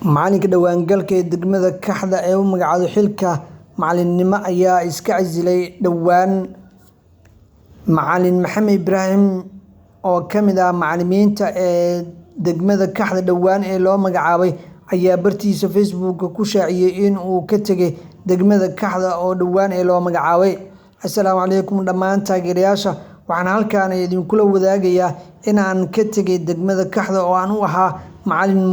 Macalinka dhawaangalka ee degmada Kaxda ee u magacaabay xilka macalinimo ayaa iska casilay dhawaan. Macalin Maxamed Ibraahim oo ka mid ah macalimiinta ee degmada Kaxda dhawaan ee loo magacaabay ayaa bartiisa Facebook ku shaaciyay in uu ka tagay degmada Kaxda oo dhawaan ee loo magacaabay. Assalaamu calaykum dhammaan taageerayaasha, waxaan halkaan idinkula wadaagayaa in aan ka tagay degmada Kaxda oo aan u ahaa macalin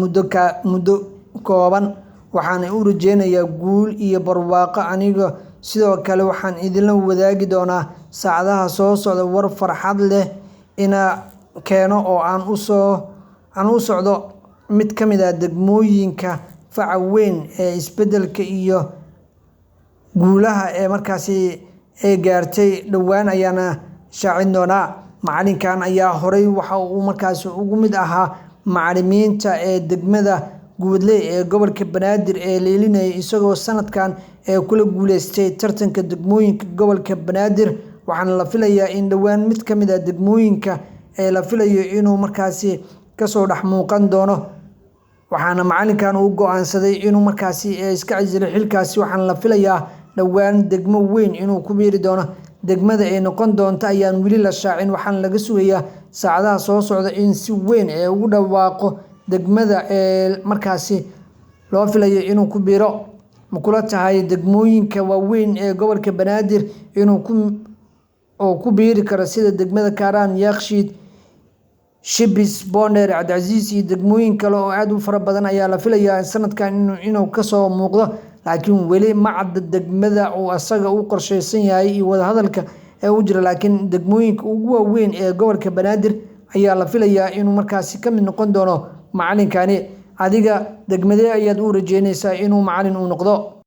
muddo kooban. Waxaan u rajeynayaa guul iyo barwaaqo. Aniga sidoo kale waxaan idinla wadaagi doonaa saacadaha soo socda war farxad leh ina keeno oo aan u socdo mid ka mid ah degmooyinka faca weyn ee isbeddelka iyo guulaha ee markaasi gaartay. Dhawaan ayaana shaacin doonaa. Macalinkan ayaa horey waxa uu markaasi ugu mid ahaa macalimiinta ee degmada Guudley ee gobolka Banaadir ee leelinayay isagoo sanadkan kula guuleystay tartanka degmooyinka gobolka Banaadir. Waxaana la filayaa in dhawaan mid ka mid ah degmooyinka la filayo inuu markaasi kasoo dhex muuqan doono. Waxaana macalinkan uu go'aansaday inuu markaasi iska casilay xilkaasi. Waxaana la filayaa dhawaan degmo weyn inuu ku biiri doono. Degmada ay noqon doonto ayaan weli la shaacin. Waxaana laga sugayaa saacadaha soo socda in si weyn ugu dhawaaqo degmada markaasi loo filayo inuu ku biiro. Ma kula tahay degmooyinka waaweyn ee gobolka Banaadir inuu ku biiri karo sida degmada Kaaraan, Yakshiid, Shibis, Boondheer, Cabdicaziz iyo degmooyin kale oo aad u fara badan ayaa la filayaa sanadkan inuu kasoo muuqdo. Laakiin weli ma cadda degmada uu asaga u qorsheysan yahay iyo wadahadalka u jira. Laakiin degmooyinka ugu waaweyn ee gobolka Banaadir ayaa la filayaa inuu markaasi ka mid noqon doono macalinkani. Adiga degmadee ayaad u rajeynaysaa inuu macalin u noqdo?